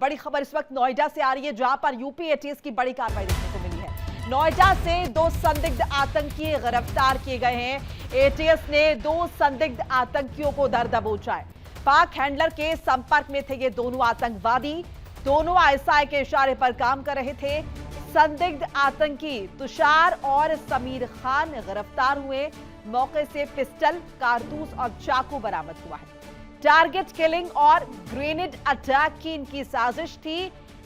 बड़ी खबर इस वक्त नोएडा से आ रही है, जहां पर यूपी एटीएस की बड़ी कार्रवाई देखने को मिली है। नोएडा से 2 संदिग्ध आतंकी गिरफ्तार किए गए हैं। एटीएस ने 2 संदिग्ध आतंकियों को दर दबोचा है। पाक हैंडलर के संपर्क में थे ये दोनों आतंकवादी। दोनों आईएसआई के इशारे पर काम कर रहे थे। संदिग्ध आतंकी तुषार और समीर खान गिरफ्तार हुए। मौके से पिस्टल, कारतूस और चाकू बरामद हुआ है। टारगेट किलिंग और ग्रेनेड अटैक की इनकी साजिश थी।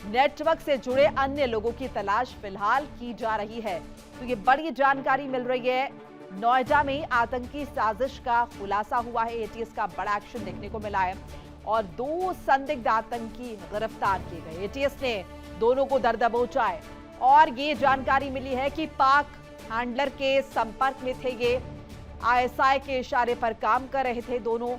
नेटवर्क से जुड़े अन्य लोगों की तलाश फिलहाल की जा रही है। तो ये बड़ी जानकारी मिल रही है। नोएडा में आतंकी साजिश का खुलासा हुआ है। एटीएस का बड़ा एक्शन देखने को मिला है और 2 संदिग्ध आतंकी गिरफ्तार किए गए। एटीएस ने दोनों को दर दबोचा है और ये जानकारी मिली है कि पाक हैंडलर के संपर्क में थे ये। आईएसआई के इशारे पर काम कर रहे थे दोनों।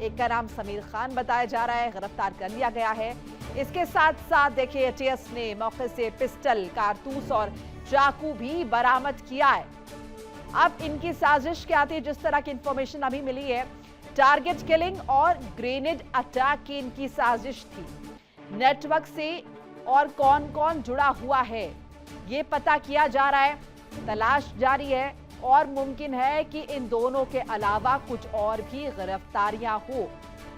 एक का नाम समीर खान बताया जा रहा है, गिरफ्तार कर लिया गया है। इसके साथ साथ देखिए एटीएस ने मौके से पिस्टल, कारतूस और चाकू भी बरामद किया है। अब इनकी साजिश क्या थी, जिस तरह की इंफॉर्मेशन अभी मिली है, टारगेट किलिंग और ग्रेनेड अटैक की इनकी साजिश थी। नेटवर्क से और कौन कौन जुड़ा हुआ है ये पता किया जा रहा है, तलाश जारी है और मुमकिन है कि इन दोनों के अलावा कुछ और भी गिरफ्तारियां हो।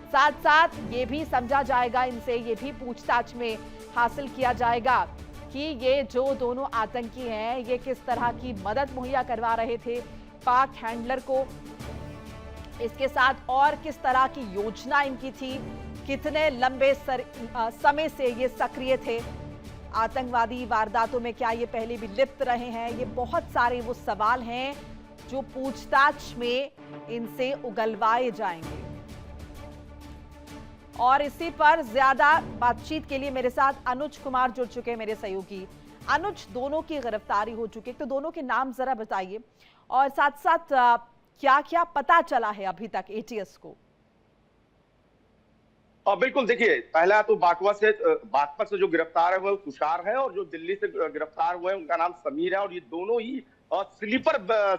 साथ साथ ये भी समझा जाएगा, इनसे ये भी पूछताछ में हासिल किया जाएगा कि ये जो दोनों आतंकी हैं ये किस तरह की मदद मुहैया करवा रहे थे पाक हैंडलर को। इसके साथ और किस तरह की योजना इनकी थी, कितने लंबे समय से ये सक्रिय थे, आतंकवादी वारदातों में क्या ये पहले भी लिप्त रहे हैं। ये बहुत सारे वो सवाल हैं जो पूछताछ में इनसे उगलवाए जाएंगे। और इसी पर ज्यादा बातचीत के लिए मेरे साथ अनुज कुमार जुड़ चुके हैं, मेरे सहयोगी। अनुज, दोनों की गिरफ्तारी हो चुकी है, तो दोनों के नाम जरा बताइए और साथ साथ क्या क्या पता चला है अभी तक एटीएस को। बिल्कुल, देखिए, पहला तो बागपत से जो गिरफ्तार है वो तुषार है और जो दिल्ली से गिरफ्तार हुए हैं उनका नाम समीर है। और ये दोनों ही स्लीपर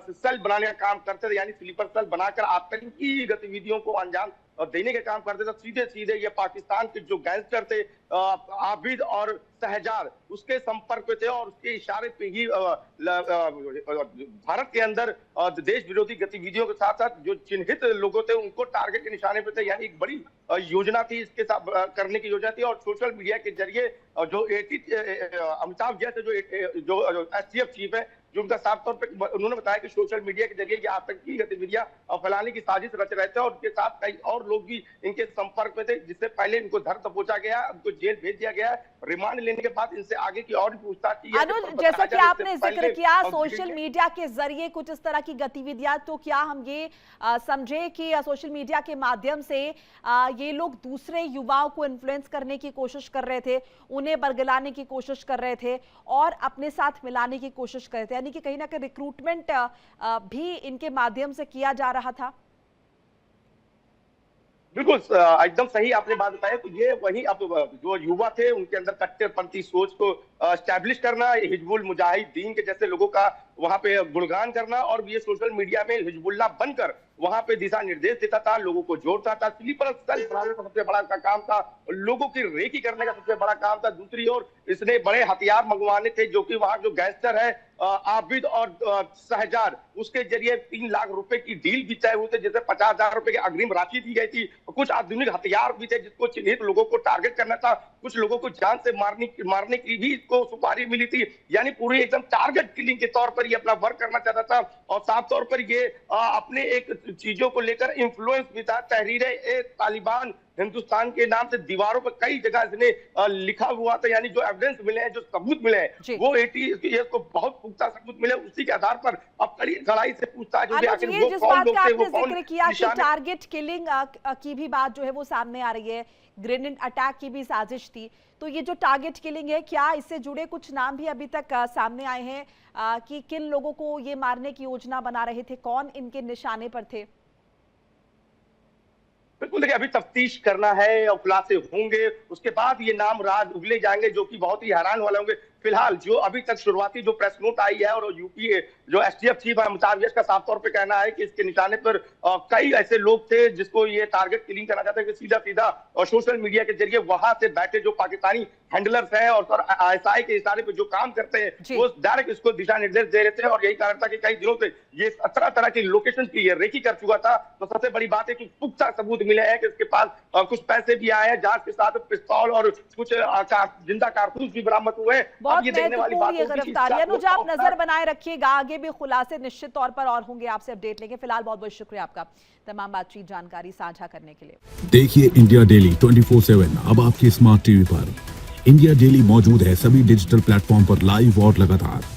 सेल बनाने का काम करते थे, यानी स्लीपर सेल बनाकर आतंकी गतिविधियों को अंजाम देने का काम करते थे। सीधे सीधे ये पाकिस्तान के जो गैंगस्टर थे आबिद और शहजाद, उसके संपर्क में थे और उसके इशारे पे ही भारत के अंदर देश विरोधी गतिविधियों के साथ साथ जो चिन्हित लोगों थे उनको टारगेट के निशाने पे थे। यानी एक बड़ी योजना थी, इसके साथ करने की योजना थी। और सोशल मीडिया के जरिए जो अमिताभ जैसे जो एसटीएफ चीफ है, जो उनका साफ तौर पे उन्होंने बताया कि सोशल मीडिया के जरिए ये आतंकी गतिविधियां फैलाने की साजिश रच रहे थे और उनके साथ कई और लोग भी इनके संपर्क में थे, जिससे पहले इनको धर दबोचा गया, उनको जेल भेज दिया गया। रिमांड लेने के बाद इनसे आगे की और भी पूछताछ की। अनुज, जैसा कि आपने जिक्र किया सोशल मीडिया के जरिए कुछ इस तरह की गतिविधियां, तो क्या हम ये समझे कि सोशल मीडिया के माध्यम से ये लोग दूसरे युवाओं को इन्फ्लुएंस करने की कोशिश कर रहे थे, उन्हें बरगलाने की कोशिश कर रहे थे और अपने साथ मिलाने की कोशिश कर रहे थे, यानी कि कहीं ना कहीं रिक्रूटमेंट भी इनके माध्यम से किया जा रहा था? बिल्कुल, एकदम सही आपने बात बताया। तो ये वही अब जो युवा थे उनके अंदर कट्टरपंथी सोच को एस्टैब्लिश करना, हिजबुल मुजाहिदीन के जैसे लोगों का वहां पे गुणगान करना और ये सोशल मीडिया में हिजबुल्लाह बनकर वहां पे दिशा निर्देश देता था, लोगों को जोड़ता था। स्लीपर सेल बनाने का सबसे बड़ा काम था, लोगों की रेकी करने का सबसे बड़ा काम था। दूसरी ओर इसने बड़े हथियार मंगवाने थे, जो कि वहां जो गैंगस्टर है आबिद और शहजाद, उसके जरिए 3 लाख रुपए की डील भी तय हुई थी, जिससे 50,000 रुपए की अग्रिम राशि दी गई थी। कुछ आधुनिक हथियार भी थे जिसको चिन्हित लोगों को टारगेट करना था। कुछ लोगों को जान से मारने की भी इसको सुपारी मिली थी। यानी पूरी एकदम टारगेट किलिंग के तौर पर ये अपना वर्क करना चाहता था। और साफ तौर पर ये अपने एक चीजों को लेकर इन्फ्लुएंस भी था। तहरीर-ए-तालिबान हिंदुस्तान के नाम से दीवारों पर कई जगह इसने लिखा हुआ था। यानी जो एविडेंस मिले हैं, जो सबूत मिले हैं, वो एटीएस को बहुत पुख्ता सबूत मिले। उसी के आधार पर अब कड़ाई से पूछताछ हो रही है। जिस बात का आपने जिक्र किया कि टारगेट किलिंग की भी बात जो है वो सामने आ रही है, ग्रेनेड अटैक की भी साजिश थी, तो ये जो टारगेट किलिंग है, क्या इससे जुड़े कुछ नाम भी अभी तक सामने आए हैं कि किन लोगों को ये मारने की योजना बना रहे थे, कौन इनके निशाने पर थे? बिल्कुल, देखिए, अभी तफ्तीश करना है और खुलासे होंगे, उसके बाद ये नाम राज उगले जाएंगे, जो कि बहुत ही हैरान वाले होंगे। फिलहाल जो अभी तक शुरुआती जो प्रेस नोट आई है और यूपी जो एसटीएफ चीफ है अमिताभ यश का साफ तौर पे कहना है कि इसके निशाने पर कई ऐसे लोग थे जिसको ये टारगेट किलिंग करना चाहते हैं कि सीधा सीधा और सोशल मीडिया के जरिए वहां से बैठे जो पाकिस्तानी हैंडलर्स हैं और सर आईएसआई के इशारे पे जो काम करते हैं वो डायरेक्ट इसको दिशा निर्देश दे रहे थे और यही कारण था कि कई दिनों से ये तरह तरह की लोकेशन की रेकी कर चुका था। तो सबसे बड़ी बात है कि पुख्ता सबूत मिले हैं कि इसके पास कुछ पैसे भी आए हैं, जांच के साथ पिस्तौल और कुछ जिंदा कारतूस भी बरामद हुए हैं। बहुत महत्वपूर्ण ये गिरफ्तारी। अनुज, आप नजर बनाए रखिएगा, आगे भी खुलासे निश्चित तौर पर और होंगे, आपसे अपडेट लेंगे। फिलहाल बहुत बहुत शुक्रिया आपका तमाम बातचीत जानकारी साझा करने के लिए। देखिए इंडिया डेली 24/7 अब आपकी स्मार्ट टीवी पर। इंडिया डेली मौजूद है सभी डिजिटल प्लेटफॉर्म पर लाइव और लगातार।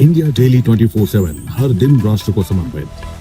इंडिया डेली 24/7 हर दिन राष्ट्र को समर्पित।